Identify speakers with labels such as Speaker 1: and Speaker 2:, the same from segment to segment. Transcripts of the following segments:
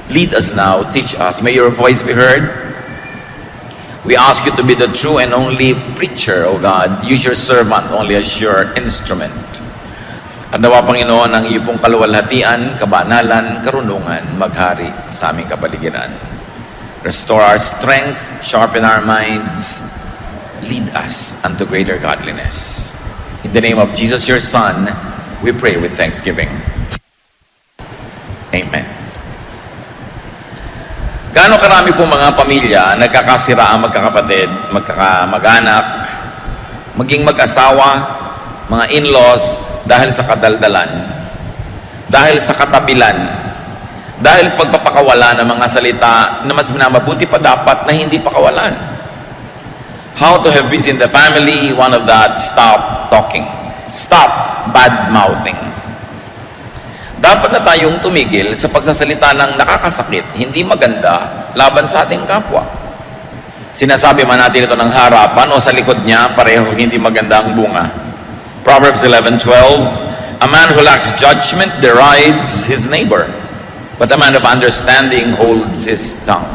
Speaker 1: Lead us now, teach us. May your voice be heard. We ask you to be the true and only preacher, O God. Use your servant only as your instrument. At nawa, Panginoon, ang iyo pong kaluwalhatian, kabanalan, karunungan, maghari sa aming kapaligiran. Restore our strength, sharpen our minds, lead us unto greater godliness. In the name of Jesus, your Son, we pray with thanksgiving. Amen. Gaano karami po mga pamilya nagkakasira ang magkakapatid, magkakamag-anak, maging mag-asawa, mga in-laws, dahil sa kadaldalan, dahil sa katabilan, dahil sa pagpapakawala ng mga salita na mas minamabuti pa dapat na hindi pakawalan. How to have peace in the family? One of that, stop talking. Stop bad-mouthing. Dapat na tayong tumigil sa pagsasalita ng nakakasakit, hindi maganda, laban sa ating kapwa. Sinasabi man natin ito ng harapan o sa likod niya, pareho hindi maganda ang bunga. Proverbs 11:12, a man who lacks judgment derides his neighbor, but a man of understanding holds his tongue.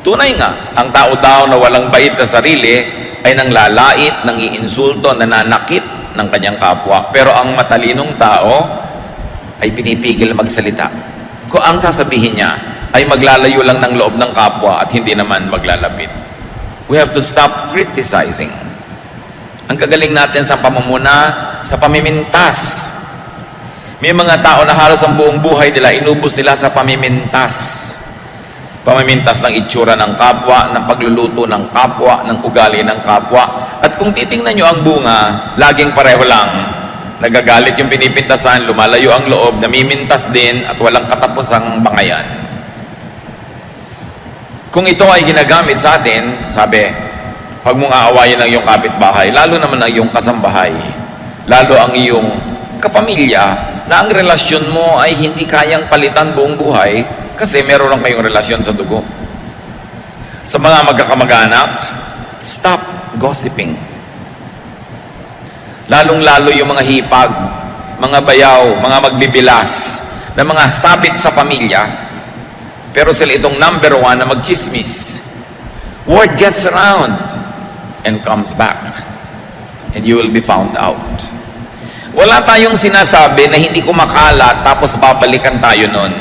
Speaker 1: Tunay nga, ang tao daw na walang bait sa sarili ay nanglalait, nangiinsulto, nananakit ng kanyang kapwa. Pero ang matalinong tao ay pinipigil magsalita. Kung ang sasabihin niya ay maglalayo lang ng loob ng kapwa at hindi naman maglalapit. We have to stop criticizing. Ang kagaling natin sa pamumuna, sa pamimintas. May mga tao na halos ang buong buhay nila, inubos nila sa pamimintas. Pamimintas ng itsura ng kapwa, ng pagluluto ng kapwa, ng ugali ng kapwa. At kung titingnan nyo ang bunga, laging pareho lang. Nagagalit yung pinipintasan, lumalayo ang loob, namimintas din, at walang katapusang bangayan. Kung ito ay ginagamit sa atin, sabi, huwag mong aawayin ang iyong kapitbahay, lalo naman ang iyong kasambahay, lalo ang iyong kapamilya, na ang relasyon mo ay hindi kayang palitan buong buhay, kasi meron lang kayong relasyon sa dugo. Sa mga magkakamag-anak, stop gossiping. Lalong-lalo yung mga hipag, mga bayaw, mga magbibilas, na mga sabit sa pamilya, pero sila itong number one na magchismis. Word gets around and comes back, and you will be found out. Wala tayong sinasabi na hindi kumakalat tapos babalikan tayo nun.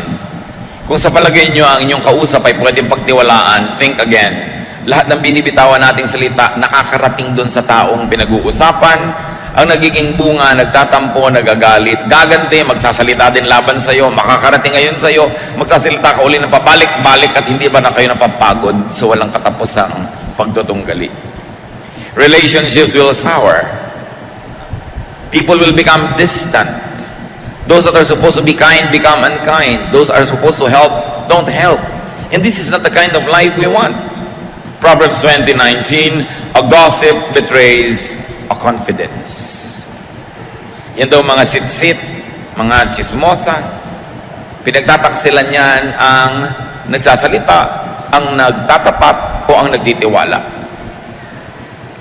Speaker 1: Kung sa palagay nyo ang inyong kausap ay pwedeng pagtiwalaan, think again. Lahat ng binibitawan nating salita nakakarating dun sa taong pinag-uusapan. Ang nagiging bunga, nagtatampo, nagagalit, gaganti, magsasalita din laban sa'yo, makakarating ngayon sa'yo, magsasalita ka uli ng pabalik-balik at hindi ba na kayo napapagod sa walang katapusang pagtutunggali. Relationships will sour. People will become distant. Those that are supposed to be kind become unkind. Those are supposed to help don't help. And this is not the kind of life we want. Proverbs 20:19, a gossip betrays a confidence. Yan daw mga sit-sit, mga chismosa, pinagtataksilan yan ang nagsasalita, ang nagtatapat o ang nagtitiwala.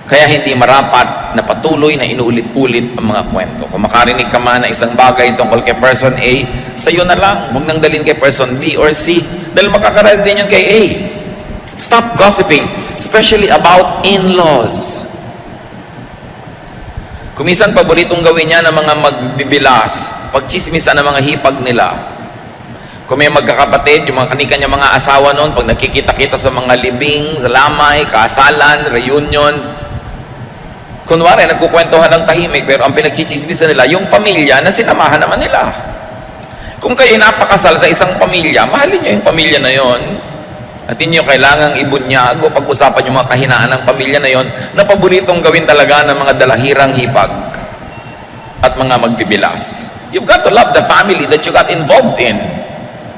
Speaker 1: Kaya hindi marapat na patuloy na inuulit-ulit ang mga kwento. Kung makarinig ka man na isang bagay tungkol kay person A, sa'yo na lang, huwag nang dalhin kay person B or C, dahil makakarinig din yan kay A. Stop gossiping, especially about in-laws. Kumisan paboritong gawin niya ng mga magbibilas, pagchismisan ng mga hipag nila. Kung may magkakapatid, yung mga kanikanya mga asawa noon, pag nakikita-kita sa mga libing, sa lamay, kasalan, reunion, kunwari, nagkukwentuhan ng tahimik, pero ang pinagchichismisan nila, yung pamilya na sinamahan naman nila. Kung kayo napakasal sa isang pamilya, mahalin niyo yung pamilya na yon. At inyo kailangang ibunyag o pag-usapan yung mga kahinaan ng pamilya na yon na paboritong gawin talaga ng mga dalahirang hipag at mga magbibilas. You've got to love the family that you got involved in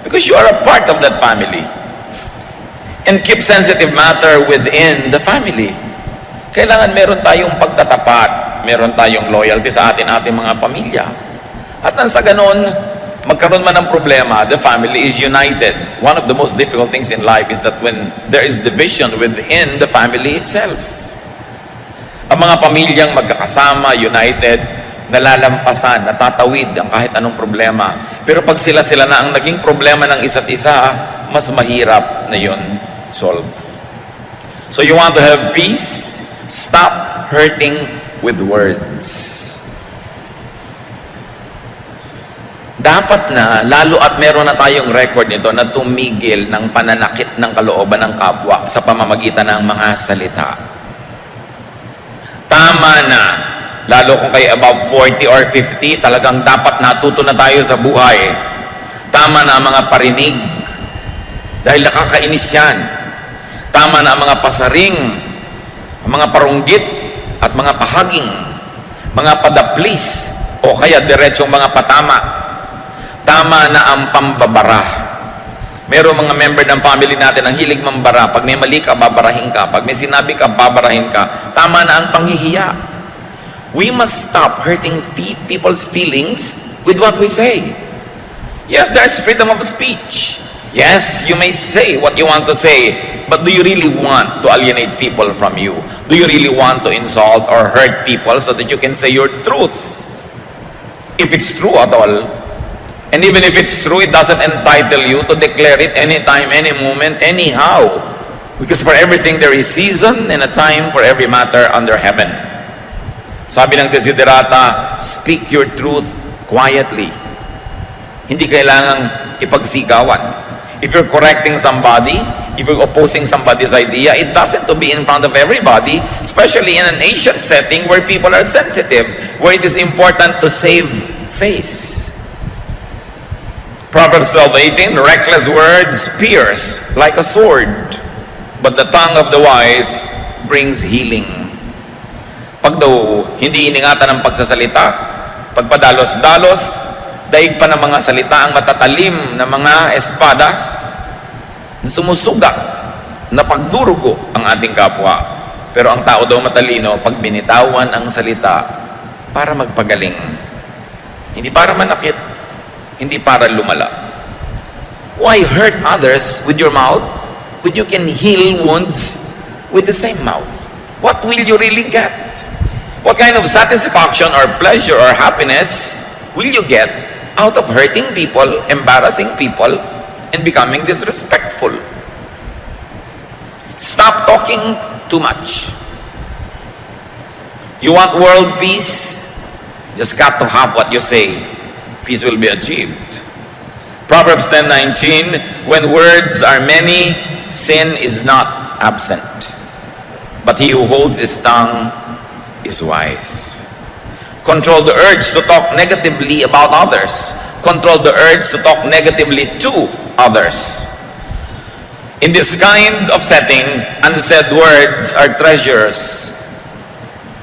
Speaker 1: because you are a part of that family. And keep sensitive matter within the family. Kailangan meron tayong pagtatapat, meron tayong loyalty sa ating mga pamilya. At nang sa ganon, magkaroon man ng problema, the family is united. One of the most difficult things in life is that when there is division within the family itself. Ang mga pamilyang magkakasama, united, nalalampasan, natatawid ang kahit anong problema. Pero pag sila-sila na ang naging problema ng isa't isa, mas mahirap na yun solve. So you want to have peace? Stop hurting with words. Dapat na, lalo at meron na tayong record nito, na tumigil ng pananakit ng kalooban ng kapwa sa pamamagitan ng mga salita. Tama na. Lalo kung kayo above 40 or 50, talagang dapat natuto na tayo sa buhay. Tama na ang mga parinig, dahil nakakainis yan. Tama na ang mga pasaring, ang mga parunggit, at mga pahaging, mga padaplis, o kaya diretsong mga patama. Tama na ang pambabara. Merong mga member ng family natin ang hilig mambara. Pag may mali ka, babarahin ka. Pag may sinabi ka, babarahin ka. Tama na ang panghihiya. We must stop hurting people's feelings with what we say. Yes, there's freedom of speech. Yes, you may say what you want to say, but do you really want to alienate people from you? Do you really want to insult or hurt people so that you can say your truth? If it's true at all. And even if it's true, it doesn't entitle you to declare it anytime, any moment, anyhow. Because for everything there is season and a time for every matter under heaven. Sabi ng Desiderata, speak your truth quietly. Hindi kailangang ipagsigawan. If you're correcting somebody, if you're opposing somebody's idea, it doesn't to be in front of everybody, especially in an ancient setting where people are sensitive, where it is important to save face. Proverbs 12:18, reckless words pierce like a sword, but the tongue of the wise brings healing. Pag daw hindi iningatan ng pagsasalita, pagpadalos-dalos, daig pa ng mga salita ang matatalim na mga espada na sumusuga, na pagdurugo ang ating kapwa. Pero ang tao daw matalino, pag binitawan ang salita para magpagaling. Hindi para manakit, hindi para lumala. Why hurt others with your mouth when you can heal wounds with the same mouth? What will you really get? What kind of satisfaction or pleasure or happiness will you get out of hurting people, embarrassing people, and becoming disrespectful? Stop talking too much. You want world peace? Just got to have what you say. Peace will be achieved. Proverbs 10:19, when words are many, sin is not absent. But he who holds his tongue is wise. Control the urge to talk negatively about others. Control the urge to talk negatively to others. In this kind of setting, unsaid words are treasures.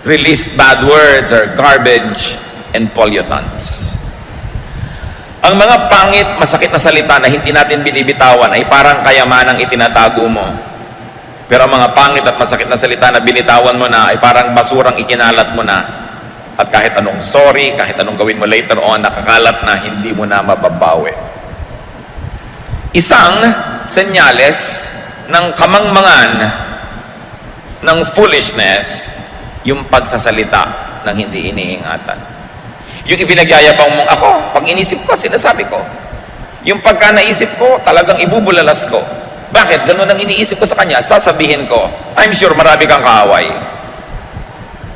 Speaker 1: Released bad words are garbage and pollutants. Ang mga pangit, masakit na salita na hindi natin binibitawan ay parang kayamanang itinatago mo. Pero ang mga pangit at masakit na salita na binitawan mo na ay parang basurang ikinalat mo na. At kahit anong sorry, kahit anong gawin mo later on, nakakalat na, hindi mo na mababawi. Isang senyales ng kamangmangan ng foolishness, yung pagsasalita ng hindi iniingatan. Yung ipinagyayabang mong ako, pag inisip ko, sinasabi ko. Yung pagka naisip ko, talagang ibubulalas ko. Bakit? Ganun ang iniisip ko sa kanya, sasabihin ko, I'm sure marami kang kaaway.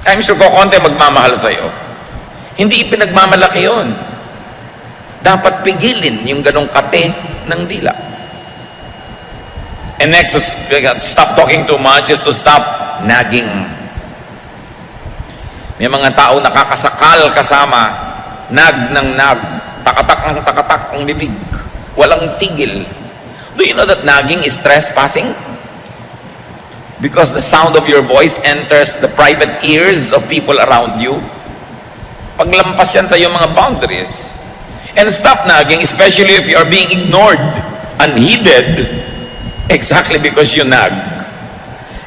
Speaker 1: I'm sure ko konti magmamahal sa'yo. Hindi ipinagmamalaki yun. Dapat pigilin yung ganong kate ng dila. And next, to stop talking too much is to stop nagging. May mga tao nakakasakal kasama, nag ng nag, takatak ng takatak ang bibig, walang tigil. Do you know that nagging is trespassing? Because the sound of your voice enters the private ears of people around you. Paglampas yan sa iyong mga boundaries. And stop nagging, especially if you are being ignored, unheeded, exactly because you nag.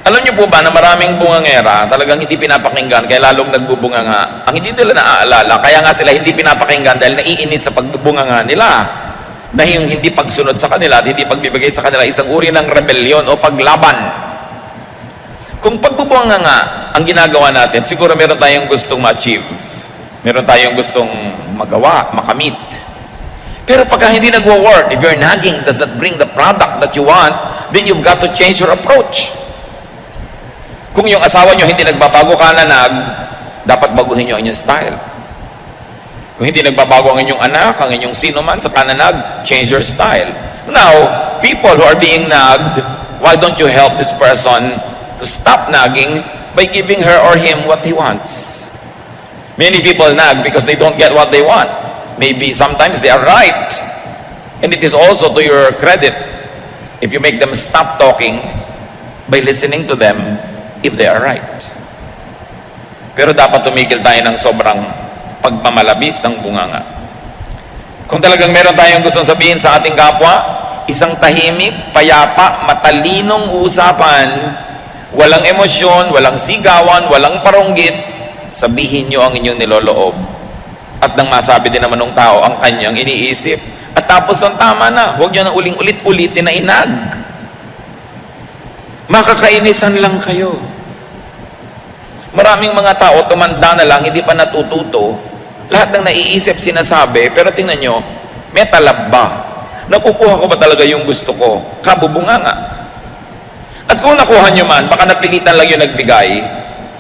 Speaker 1: Alam niyo po ba na maraming bungangera talagang hindi pinapakinggan kaya lalong nagbubunga nga. Ang hindi nila naaalala, kaya nga sila hindi pinapakinggan dahil naiinis sa pagbubunga nga nila. Na yung hindi pagsunod sa kanila at hindi pagbibigay sa kanila isang uri ng rebellion o paglaban. Kung pagbubunga nga ang ginagawa natin, siguro meron tayong gustong ma-achieve. Meron tayong gustong magawa, makamit. Pero pagka hindi nagwo-work, if your nagging does not bring the product that you want, then you've got to change your approach. Kung yung asawa nyo hindi nagbabago ka nanag, dapat baguhin nyo ang inyong style. Kung hindi nagbabago ang inyong anak, ang inyong sino man sa kananag, change your style. Now, people who are being nagged, why don't you help this person to stop nagging by giving her or him what he wants? Many people nag because they don't get what they want. Maybe sometimes they are right. And it is also to your credit if you make them stop talking by listening to them if they are right. Pero dapat tumigil tayo ng sobrang pagmamalabis ng bunganga. Kung talagang meron tayong gustong sabihin sa ating kapwa, isang tahimik, payapa, matalinong usapan, walang emosyon, walang sigawan, walang paronggit, sabihin nyo ang inyong niloloob. At nang masabi din naman ng tao ang kanyang iniisip. At tapos ang tama na, huwag nyo na ulit-ulitin na inag. Makakainisan lang kayo. Maraming mga tao, tumanda na lang, hindi pa natututo. Lahat ng naiisip, sinasabi, pero tingnan nyo, may talab ba? Nakukuha ko ba talaga yung gusto ko? Kabubunga nga. At kung nakuha nyo man, baka napilitan lang yung nagbigay,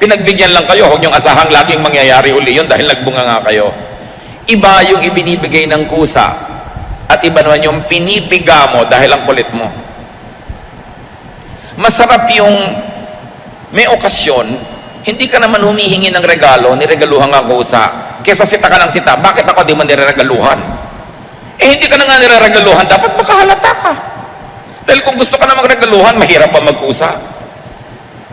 Speaker 1: pinagbigyan lang kayo, huwag niyong asahang laging mangyayari uli yun dahil nagbunga nga kayo. Iba yung ibinibigay ng kusa at iba naman yung pinipiga mo dahil ang kulit mo. Masarap yung may okasyon, hindi ka naman humihingi ng regalo, niregaluhan nga kusa. Kesa sita ka ng sita, bakit ako di man niregaluhan? Eh hindi ka na nga niregaluhan, dapat makahalata ka. Dahil kung gusto ka na magregaluhan, mahirap pa magkusa.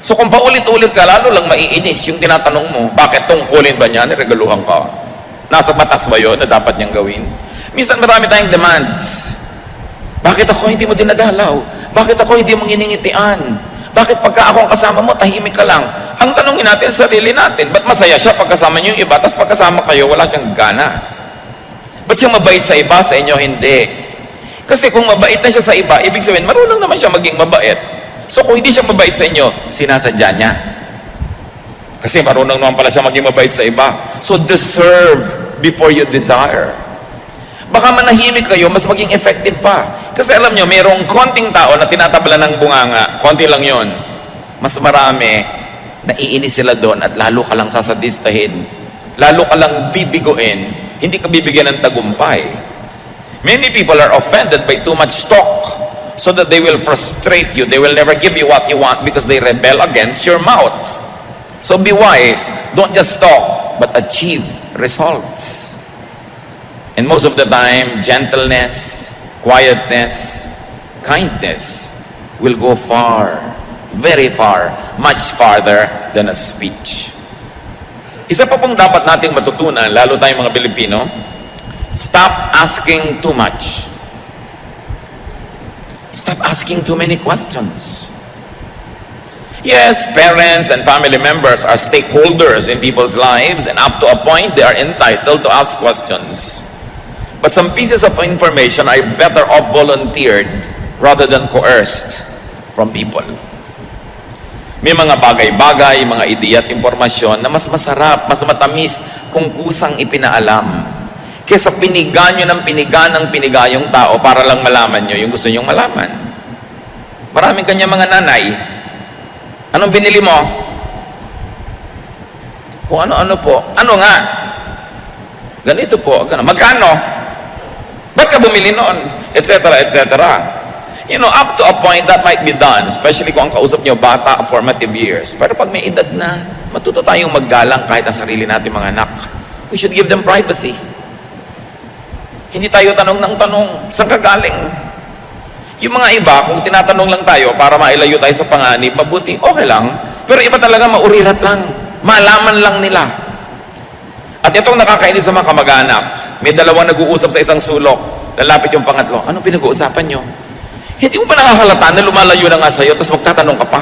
Speaker 1: So kung paulit-ulit ka, lalo lang maiinis yung tinatanong mo, bakit tungkulin ba niya, niregaluhan ka? Nasa batas ba yun na dapat niyang gawin? Minsan marami tayong demands. Bakit ako hindi mo dinadalaw? Bakit ako hindi mo nginingitian? Bakit pagka ako ang kasama mo, tahimik ka lang? Ang tanongin natin sa sarili natin, ba't masaya siya pagkasama niyo yung iba, tapos pagkasama kayo, wala siyang gana? Ba't siya mabait sa iba, sa inyo hindi? Kasi kung mabait na siya sa iba, ibig sabihin, marunong naman siya maging mabait. So kung hindi siya mabait sa inyo, sinasadya niya. Kasi marunong naman pala siya maging mabait sa iba. So deserve before you desire. Baka manahimik kayo, mas maging effective pa. Kasi alam nyo, mayroong konting tao na tinatabla ng bunganga, konti lang yon. Mas marami, naiinis sila doon at lalo ka lang sasadistahin. Lalo ka lang bibiguin, hindi ka bibigyan ng tagumpay. Many people are offended by too much talk, so that they will frustrate you. They will never give you what you want because they rebel against your mouth. So be wise. Don't just talk, but achieve results. And most of the time, gentleness, quietness, kindness will go far, very far, much farther than a speech. Isa pa pong dapat nating matutunan, lalo tayong mga Pilipino, stop asking too much. Stop asking too many questions. Yes, parents and family members are stakeholders in people's lives, and up to a point, they are entitled to ask questions. But some pieces of information are better off volunteered rather than coerced from people. May mga bagay-bagay, mga ideya at impormasyon na mas masarap, mas matamis kung kusang ipinaalam. Kesa piniga nyo ng piniga yung tao para lang malaman nyo yung gusto nyong malaman. Maraming kanya mga nanay. Anong binili mo? Kung ano-ano po. Ano nga? Ganito po. Magkano? Ba't ka bumili noon? Etc. etc. You know, up to a point that might be done, especially kung ang kausap nyo bata, formative years. Pero pag may edad na, matuto tayong maggalang kahit ang sarili natin mga anak. We should give them privacy. Hindi tayo tanong ng tanong, saan ka galing? Yung mga iba, kung tinatanong lang tayo para mailayo tayo sa panganib, mabuti, okay lang. Pero iba talaga maurirat lang. Malaman lang nila. At itong nakakainis sa mga kamag-anak, may dalawang nag-uusap sa isang sulok. Lalapit yung pangatlo, anong pinag-uusapan nyo? Hindi mo pa nakahalata na lumalayo na nga sa'yo, tapos magtatanong ka pa.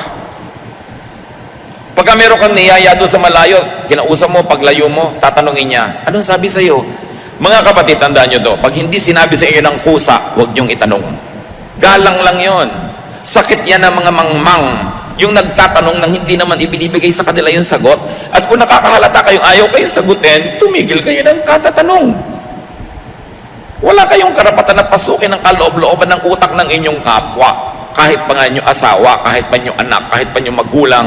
Speaker 1: Pagka meron kang niyaya doon sa malayo, kinausap mo, paglayo mo, tatanungin niya, anong sabi sa'yo? Mga kapatid, tandaan nyo to, pag hindi sinabi sa inyo ng kusa, huwag nyong itanong. Galang lang yon. Sakit yan ng mga mangmang yung nagtatanong nang hindi naman ibinibigay sa kanila yung sagot. At kung nakakahalata kayong ayaw kayong sagutin, tumigil kayo ng katatanong. Wala kayong karapatan na pasukin ang kaloob-looban ng utak ng inyong kapwa. Kahit pa nga inyong asawa, kahit pa inyong anak, kahit pa inyong magulang,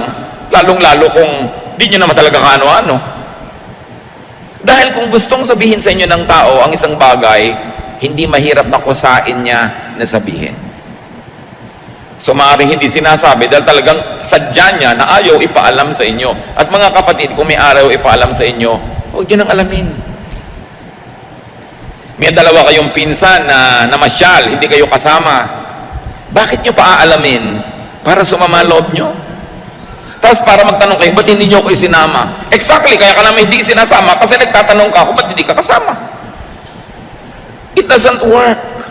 Speaker 1: lalong-lalo kung di nyo naman talaga kaano-ano. Dahil kung gustong sabihin sa inyo ng tao ang isang bagay, hindi mahirap na kusain niya na sabihin. So maaaring hindi sinasabi dahil talagang sadya niya na ayaw ipaalam sa inyo. At mga kapatid, kung may araw ipaalam sa inyo, huwag nyo nang alamin. May dalawa kayong pinsan na namasyal, hindi kayo kasama. Bakit nyo pa aalamin? Para sumama loob nyo? Tapos para magtanong kayo, ba't hindi nyo ako isinama? Exactly, kaya ka naman hindi sinasama kasi nagtatanong ka ako, ba't hindi ka kasama? It doesn't work.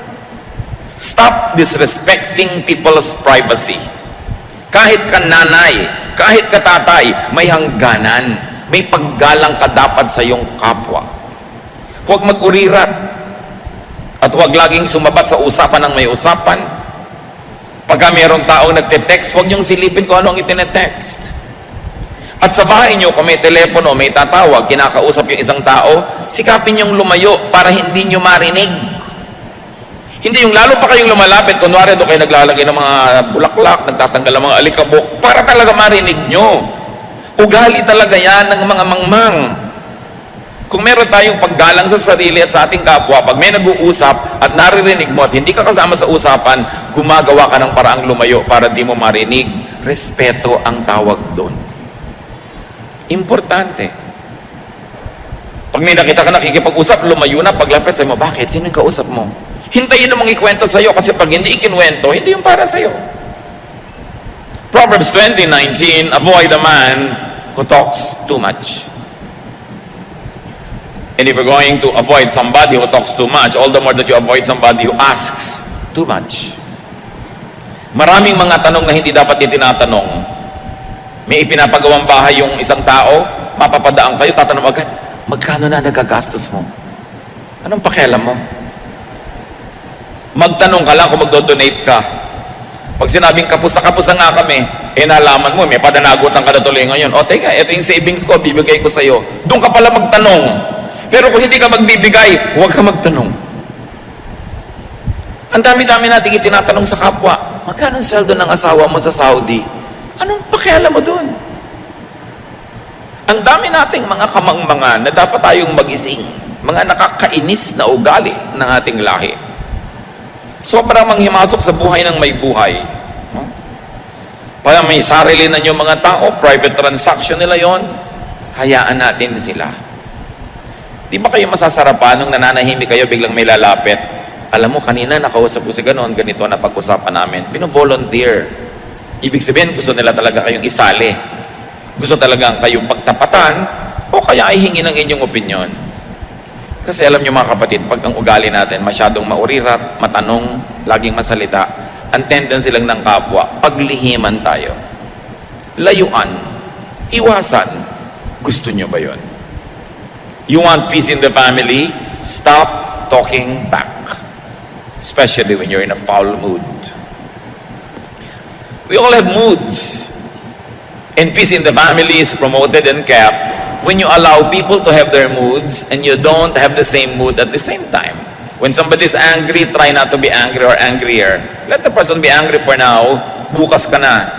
Speaker 1: Stop disrespecting people's privacy. Kahit ka nanay, kahit ka tatay, may hangganan. May paggalang ka dapat sa iyong kapwa. Huwag mag-urirat. At huwag laging sumabat sa usapan ng may usapan. Pagka mayroong tao nagte-text, huwag niyong silipin kung ano ang itinetext. At sa bahay niyo, kung may telepono, may tatawag, kinakausap yung isang tao, sikapin niyong lumayo para hindi niyo marinig. Hindi yung lalo pa kayong lumalapit, kunwari doon kayo naglalagay ng mga bulaklak, nagtatanggal ng mga alikabok, para talaga marinig nyo. Ugali talaga yan ng mga mangmang. Kung meron tayong paggalang sa sarili at sa ating kapwa, pag may nag-uusap at naririnig mo at hindi ka kasama sa usapan, gumagawa ka ng paraang lumayo para di mo marinig. Respeto ang tawag doon. Importante. Pag may nakita ka nakikipag-usap, lumayo na, paglapit sa'yo mo, bakit? Sino yung kausap mo? Hintayin namang ikwento sa'yo kasi pag hindi ikinwento, hindi yung para sa'yo. Proverbs 20:19, avoid a man who talks too much. And if you're going to avoid somebody who talks too much, all the more that you avoid somebody who asks too much. Maraming mga tanong na hindi dapat itinatanong. May ipinapagawang bahay yung isang tao, mapapadaan kayo, tatanong agad, magkano na nagagastos mo? Anong pakialam mo? Magtanong ka lang kung magdo-donate ka. Pag sinabing kapos na nga kami, nalaman mo, may padanagutan ka na tuloy ngayon. O teka, ito yung savings ko, bibigay ko sa'yo. Doon ka pala magtanong. Pero kung hindi ka magbibigay, huwag ka magtanong. Ang dami-dami natin itinatanong sa kapwa, magkano ang sweldo ng asawa mo sa Saudi? Anong pakialam mo doon? Ang dami nating mga kamangmangan na dapat tayong magising, mga nakakainis na ugali ng ating lahi. Sobrang manghimasok sa buhay ng may buhay. Para may sarili na yung mga tao, private transaction nila yon, hayaan natin sila. Di ba kayo masasarapan nung nananahimik kayo, biglang may lalapit? Alam mo, kanina nakausap ko si ganon, ganito na pag-usapan namin. Pino-volunteer. Ibig sabihin, gusto nila talaga kayong isali. Gusto talaga kayong pagtapatan, o kaya ay hingi ng inyong opinyon. Kasi alam nyo mga kapatid, pag ang ugali natin masyadong maurirat, matanong, laging masalita, ang tendency lang ng kapwa, paglihiman tayo. Layuan, iwasan. Gusto nyo ba yun? You want peace in the family? Stop talking back. Especially when you're in a foul mood. We all have moods. And peace in the family is promoted and kept when you allow people to have their moods and you don't have the same mood at the same time. When somebody is angry, try not to be angry or angrier. Let the person be angry for now. Bukas ka na.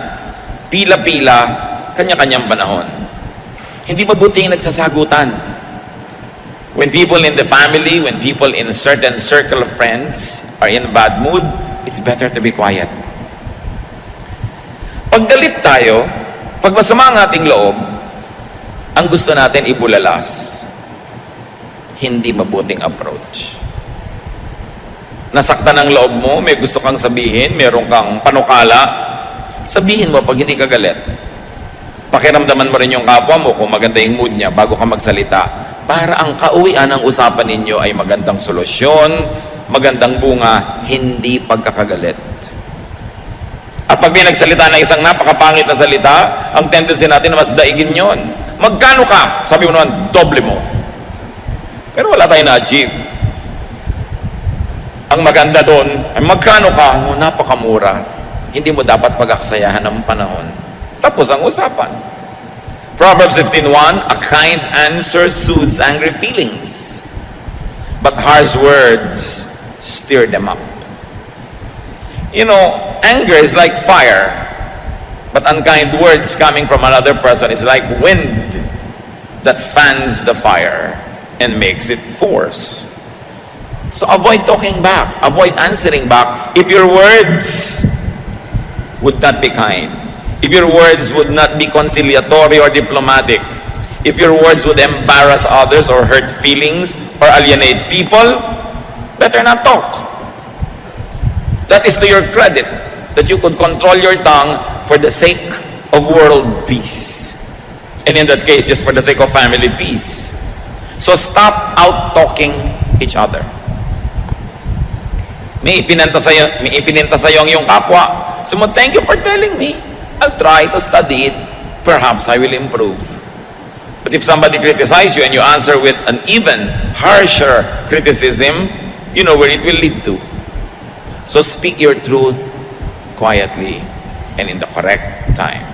Speaker 1: Pila-pila, kanya-kanyang panahon. Hindi mabuti yung nagsasagutan. When people in the family, when people in a certain circle of friends are in a bad mood, it's better to be quiet. Pag galit tayo, pag masama ang ating loob, ang gusto natin ibulalas. Hindi mabuting approach. Nasaktan ang loob mo, may gusto kang sabihin, meron kang panukala, sabihin mo pag hindi ka galit. Pakiramdaman mo rin yung kapwa mo kung maganda yung mood niya bago ka magsalita. Para ang kauwian ng usapan ninyo ay magandang solusyon, magandang bunga, hindi pagkakagalit. At pag may nagsalita na isang napakapangit na salita, ang tendency natin na mas daigin yon. Magkano ka? Sabi mo naman, doble mo. Pero wala tayong na-achieve. Ang maganda doon ay magkano ka? Oh, napakamura. Hindi mo dapat pag-aksayahan ng panahon. Tapos ang usapan. Proverbs 15:1, a kind answer soothes angry feelings, but harsh words stir them up. You know, anger is like fire, but unkind words coming from another person is like wind that fans the fire and makes it force. So avoid talking back, avoid answering back if your words would not be kind, if your words would not be conciliatory or diplomatic, if your words would embarrass others or hurt feelings or alienate people, better not talk. That is to your credit, that you could control your tongue for the sake of world peace. And in that case, just for the sake of family peace. So stop out-talking each other. May ipinenta sa'yo ang iyong kapwa. So thank you for telling me. I'll try to study it. Perhaps I will improve. But if somebody criticizes you and you answer with an even harsher criticism, you know where it will lead to. So speak your truth quietly and in the correct time.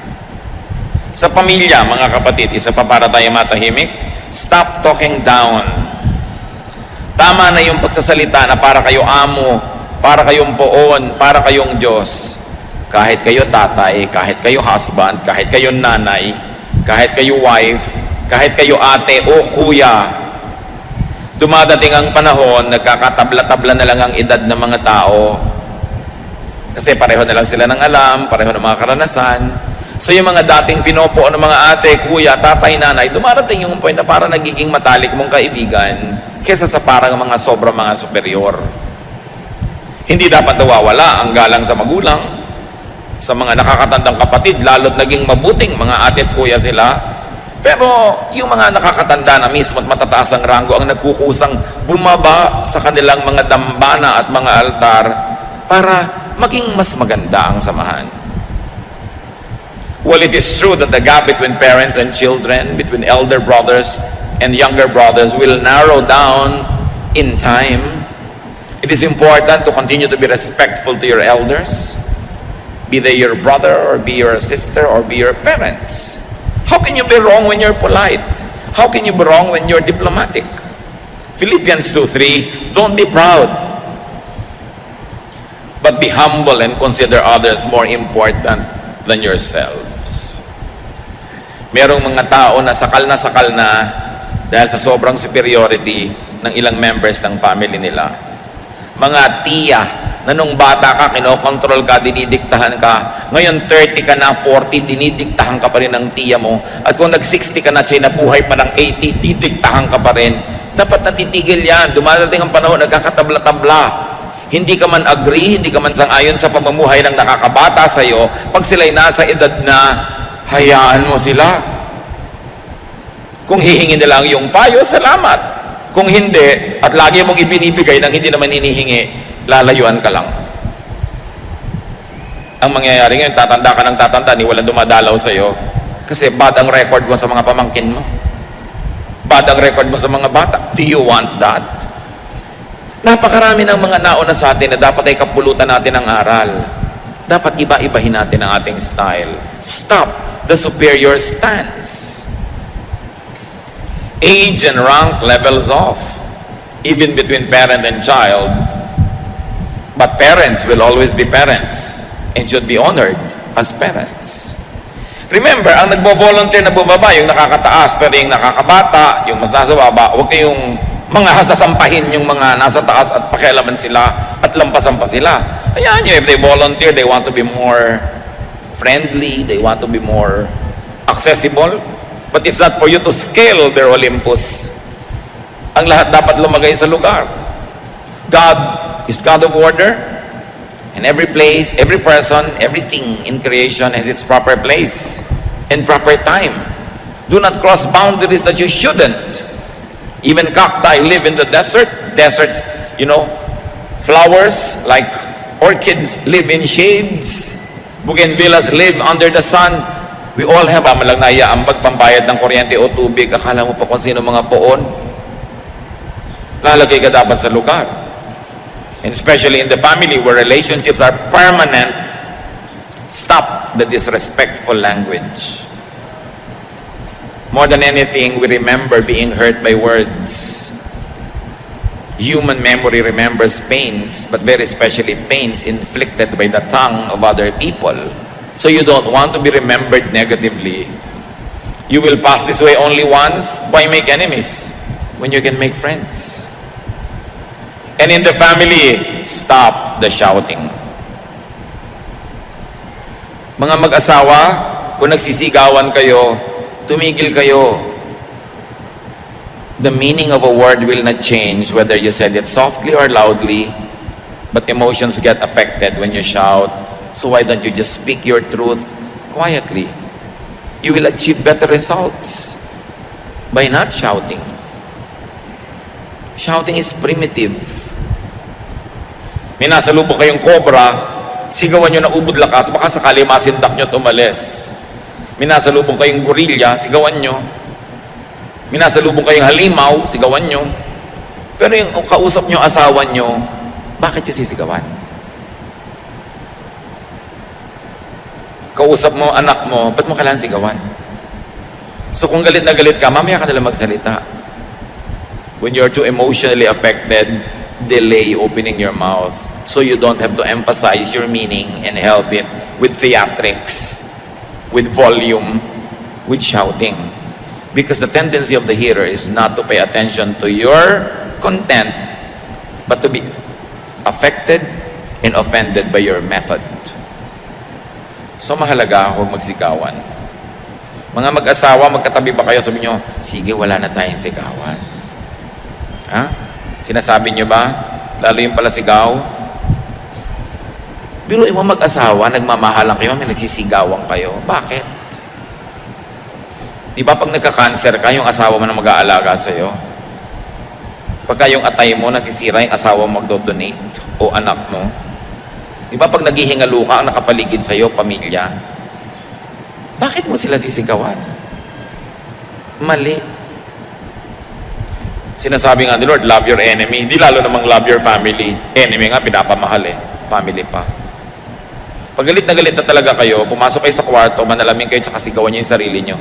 Speaker 1: Sa pamilya, mga kapatid, isa pa para tayo matahimik, stop talking down. Tama na yung pagsasalita na para kayo amo, para kayong poon, para kayong Diyos. Kahit kayo tatay, kahit kayo husband, kahit kayo nanay, kahit kayo wife, kahit kayo ate o kuya, dumadating ang panahon, nagkakatabla-tabla na lang ang edad ng mga tao. Kasi pareho na lang sila ng alam, pareho ng mga karanasan. So yung mga dating pinopo ng mga ate, kuya, tatay, nanay, dumarating yung point na parang nagiging matalik mong kaibigan kesa sa parang mga sobrang mga superior. Hindi dapat nawawala ang galang sa magulang, sa mga nakakatandang kapatid, lalo't naging mabuting mga ate at kuya sila. Pero yung mga nakakatanda na mismo at matataas ang ranggo ang nagkukusang bumaba sa kanilang mga dambana at mga altar para maging mas maganda ang samahan. Well, it is true that the gap between parents and children, between elder brothers and younger brothers will narrow down in time. It is important to continue to be respectful to your elders, be they your brother or be your sister or be your parents. How can you be wrong when you're polite? How can you be wrong when you're diplomatic? Philippians 2:3, don't be proud, but be humble and consider others more important than yourselves. Merong mga tao na sakal na dahil sa sobrang superiority ng ilang members ng family nila. Mga tiya na nung bata ka, kinokontrol ka, dinidiktahan ka. Ngayon 30 ka na, 40, dinidiktahan ka pa rin ng tiya mo. At kung nag-60 ka na, siya nabuhay pa ng 80, didiktahan ka pa rin. Dapat natitigil yan. Dumadating ang panahon, nagkakatabla-tabla. Hindi ka man agree, hindi ka man sang-ayon sa pamumuhay ng nakakabata sa'yo. Pag sila'y nasa edad na, hayaan mo sila. Kung hihingi nila ang iyong payo, salamat. Kung hindi, at lagi mong ibinibigay nang hindi naman inihingi, lalayuan ka lang. Ang mangyayari ngayon, tatanda ka ng tatanda, ni walang dumadalaw sa'yo, kasi bad ang record mo sa mga pamangkin mo. Bad ang record mo sa mga bata. Do you want that? Napakarami ng mga nauna sa atin na dapat ay kapulutan natin ng aral. Dapat iba-ibahin natin ang ating style. Stop the superior stance. Age and rank levels off, even between parent and child. But parents will always be parents and should be honored as parents. Remember, ang nagbo-volunteer na bumaba, yung nakakataas, pero yung nakakabata, yung mas nasa baba, huwag kayong mga hasasampahin yung mga nasa taas at pakialaman sila at lampasan pa sila. Hayaan nyo, if they volunteer, they want to be more friendly, they want to be more accessible, but it's not for you to scale their Olympus. Ang lahat dapat lumagay sa lugar. God is God of order, and every place, every person, everything in creation has its proper place and proper time. Do not cross boundaries that you shouldn't. Even cacti live in the desert. Deserts, flowers like orchids live in shades. Bougainvilleas live under the sun. We all have amalang naiaambag pambayad ng kuryente o tubig. Akala mo pa kung sino mga poon. Lalagay ka dapat sa lugar. And especially in the family where relationships are permanent, Stop the disrespectful language. More than anything, we remember being hurt by words. Human memory remembers pains, but very especially pains inflicted by the tongue of other people. So you don't want to be remembered negatively. You will pass this way only once. Why make enemies when you can make friends? And in the family, stop the shouting. Mga mag-asawa, kung nagsisigawan kayo, tumigil kayo. The meaning of a word will not change whether you said it softly or loudly, but emotions get affected when you shout. So why don't you just speak your truth quietly? You will achieve better results by not shouting. Shouting is primitive. May nasalubong kayong cobra, sigawan nyo na ubod lakas, baka sakali masindak nyo at umalis. May nasalubong kayong gorilla, sigawan nyo. May nasalubong kayong halimaw, sigawan nyo. Pero yung kausap nyo, asawa nyo, bakit nyo sisigawan? Kausap mo, anak mo, ba't mo kailangan sigawan? So kung galit na galit ka, mamaya ka nalang magsalita. When you're too emotionally affected, delay opening your mouth so you don't have to emphasize your meaning and help it with theatrics, with volume, with shouting. Because the tendency of the hearer is not to pay attention to your content, but to be affected and offended by your method. So mahalaga, huwag magsigawan. Mga mag-asawa, magkatabi ba kayo? Sabi nyo, sige, wala na tayong sigawan. Ha? Sinasabi nyo ba? Lalo yung pala sigaw? Pero yung mga mag-asawa, nagmamahalan kayo, may nagsisigawan kayo. Bakit? Di ba pag nagka-cancer ka, yung asawa mo na mag-aalaga sa'yo? Pagka yung atay mo, nasisira yung asawa mo magdo-donate o anak mo? Di ba pag naghihingalo ka, ang nakapaligid sa'yo, pamilya? Bakit mo sila sisigawan? Mali. Sinasabi nga ni Lord, love your enemy. Hindi lalo namang love your family. Enemy nga, pinapamahal eh. Family pa. Pag galit na talaga kayo, pumasok kayo sa kwarto, manalamin kayo, tsaka sigawan nyo yung sarili nyo.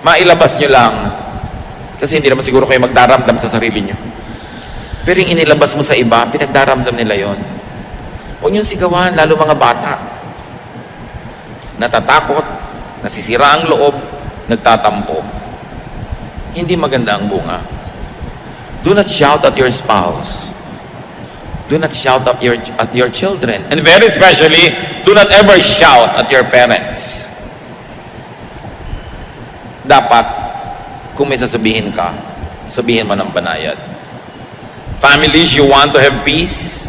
Speaker 1: Mailabas nyo lang. Kasi hindi naman siguro kayo magdaramdam sa sarili nyo. Pero yung inilabas mo sa iba, pinagdaramdam nila yon. Huwag nyo sigawan, lalo mga bata. Natatakot, nasisira ang loob, nagtatampo. Hindi maganda ang bunga. Do not shout at your spouse. Do not shout at your children. And very especially, do not ever shout at your parents. Dapat, kung may sasabihin ka, sabihin mo ng banayad. Families, you want to have peace?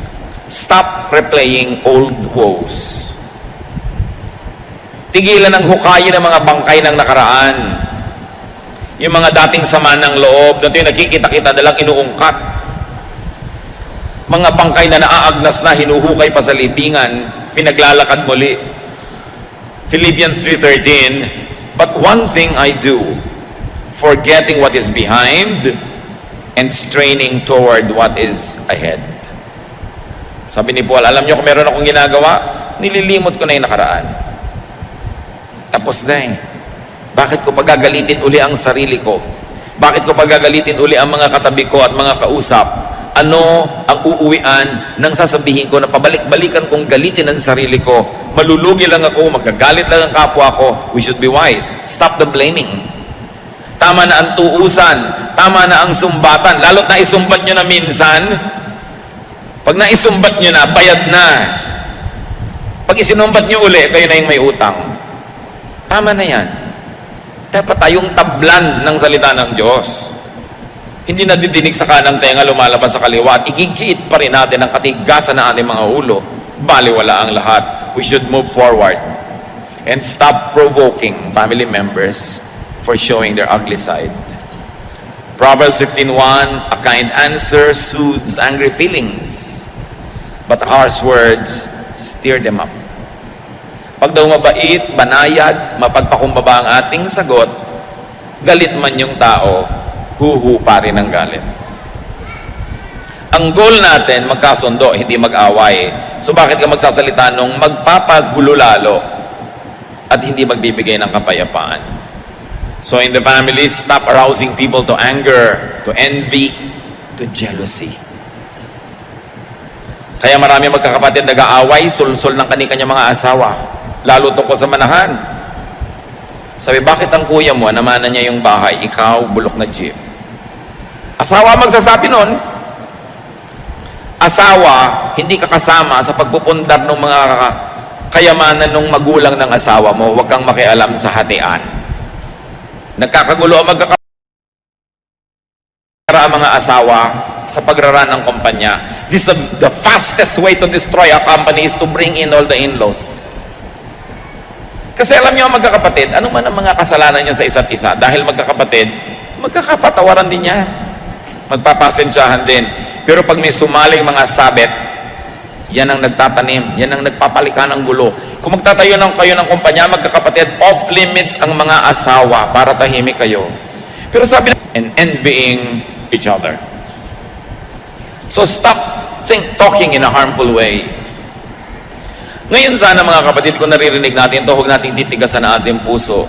Speaker 1: Stop replaying old woes. Tigilan ang hukayin ng mga bangkay ng nakaraan. Yung mga dating sama ng loob, dito yung nakikita-kita nalang inuungkat. Mga bangkay na naaagnas na, hinuhukay pa sa libingan, pinaglalakad muli. Philippians 3:13, but one thing I do, forgetting what is behind and straining toward what is ahead. Sabi ni Paul, alam niyo kung meron akong ginagawa, nililimot ko na yung nakaraan. Tapos na eh. Bakit ko pagagalitin uli ang sarili ko? Bakit ko pagagalitin uli ang mga katabi ko at mga kausap? Ano ang uuwian ng sasabihin ko na pabalik-balikan kong galitin ang sarili ko? Malulugi lang ako, magagalit lang ang kapwa ko. We should be wise. Stop the blaming. Tama na ang tuusan. Tama na ang sumbatan. Lalo't na isumbat nyo na minsan. Pag naisumbat nyo na, bayad na. Pag isinumbat nyo uli, kayo na yung may utang. Tama na yan. Dapat tayong tablan ng salita ng Diyos. Hindi nadidinig sa kanang tenga, lumalabas sa kaliwa, at igigit pa rin natin ang katigasan ng ating mga ulo. Baliwala ang lahat. We should move forward and stop provoking family members for showing their ugly side. Proverbs 15:1, a kind answer soothes angry feelings, but harsh words stir them up. Pag daw mabait, banayad, mapagpakumbaba ang ating sagot, galit man yung tao, huhu pa rin ang galit. Ang goal natin, magkasundo, hindi mag-away. So bakit ka magsasalita nung magpapagulo lalo at hindi magbibigay ng kapayapaan? So in the family, stop arousing people to anger, to envy, to jealousy. Kaya marami magkakapatid nag-aaway, sulsul ng kani-kanya mga asawa, lalo tungkol sa manahan. Sabi, bakit ang kuya mo, namanan niya yung bahay, ikaw, bulok na jeep? Asawa magsasabi nun. Asawa, hindi ka kasama sa pagpupundar ng mga kayamanan ng magulang ng asawa mo. Huwag kang makialam sa hatian. Nagkakagulo ang ang mga asawa sa pagraran ng kumpanya. This is the fastest way to destroy a company is to bring in all the in-laws. Kasi alam niyo magkakapatid, ano man ang mga kasalanan niya sa isa't isa, dahil magkakapatid, magkakapatawaran din yan. Magpapasensyahan din. Pero pag may sumaling mga sabit, yan ang nagtatanim, yan ang nagpapalikan ng gulo. Kung magtatayo ng kayo ng kumpanya, magkakapatid, off limits ang mga asawa para tahimik kayo. Pero sabi na, and envying each other. So stop talking in a harmful way. Ngayon sana mga kapatid, kung naririnig natin ito, huwag natin titigasan ang ating puso.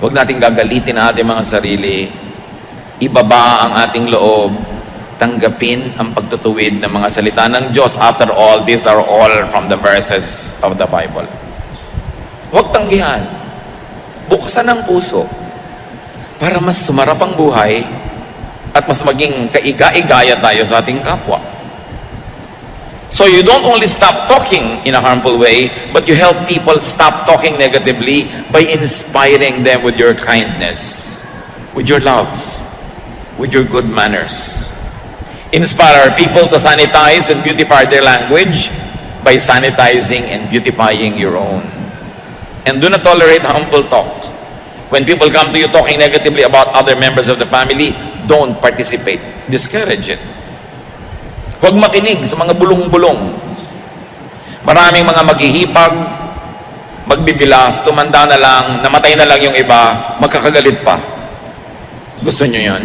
Speaker 1: Huwag natin gagalitin ang ating mga sarili. Ibaba ang ating loob. Tanggapin ang pagtutuwid ng mga salita ng Diyos. After all, these are all from the verses of the Bible. Huwag tanggihan. Buksan ang puso para mas sumarap ang buhay at mas maging kaiga-igaya tayo sa ating kapwa. So you don't only stop talking in a harmful way, but you help people stop talking negatively by inspiring them with your kindness, with your love, with your good manners. Inspire people to sanitize and beautify their language by sanitizing and beautifying your own. And do not tolerate harmful talk. When people come to you talking negatively about other members of the family, don't participate. Discourage it. Huwag makinig sa mga bulong-bulong. Maraming mga maghihipag, magbibilas, tumanda na lang, namatay na lang yung iba, magkakagalit pa. Gusto nyo yan?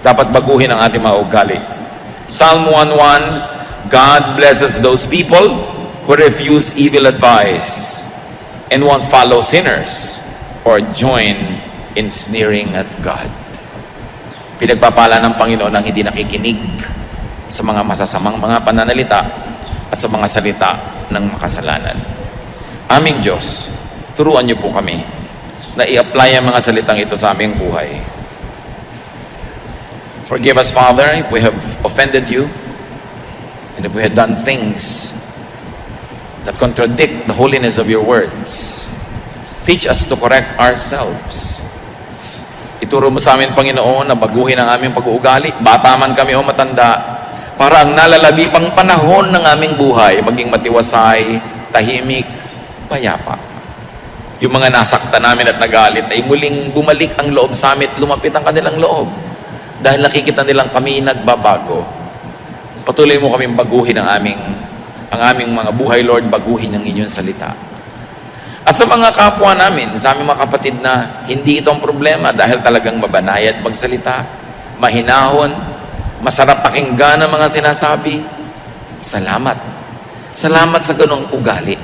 Speaker 1: Dapat baguhin ang ating mga ugali. Psalm 1:1, God blesses those people who refuse evil advice and won't follow sinners or join in sneering at God. Pinagpapala ng Panginoon ang hindi nakikinig sa mga masasamang mga pananalita at sa mga salita ng makasalanan. Aming Diyos, turuan niyo po kami na i-apply ang mga salitang ito sa aming buhay. Forgive us, Father, if we have offended you and if we have done things that contradict the holiness of your words. Teach us to correct ourselves. Ituro mo sa amin, Panginoon, na baguhin ang aming pag-uugali, bata man kami o matanda, para ang nalalabi pang panahon ng aming buhay maging matiwasay, tahimik, payapa. Yung mga nasaktan namin at nagalit ay muling bumalik ang loob sa amin, lumapit ang kanilang loob. Dahil nakikita nilang kami nagbabago. Patuloy mo kaming baguhin ang aming mga buhay, Lord, baguhin ang inyong salita. At sa mga kapwa namin, sa aming mga kapatid na hindi ito ang problema dahil talagang mabanayad magsalita, mahinahon, masarap pakinggan ang mga sinasabi. Salamat. Salamat sa ganong ugali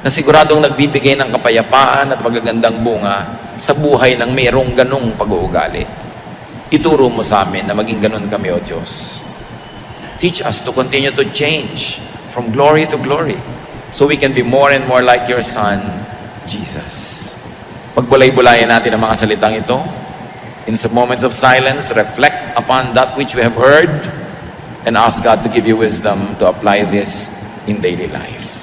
Speaker 1: na siguradong nagbibigay ng kapayapaan at magagandang bunga sa buhay ng mayroong ganong pag-uugali. Ituro mo sa amin na maging ganun kami, O Diyos. Teach us to continue to change from glory to glory so we can be more and more like your Son, Jesus. Pagbulay-bulayan natin ang mga salitang ito. In some moments of silence, reflect upon that which we have heard and ask God to give you wisdom to apply this in daily life.